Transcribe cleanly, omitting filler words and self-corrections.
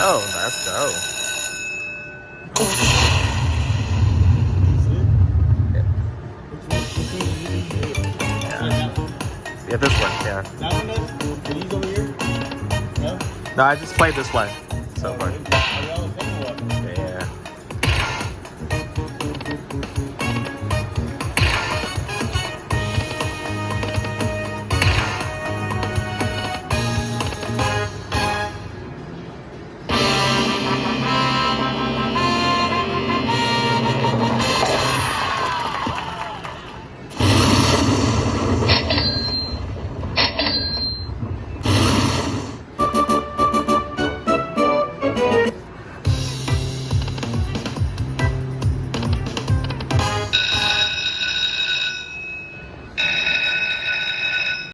Oh, let's go. Yeah, this one, yeah. That one does? These over here? No? No, I just played this one so far.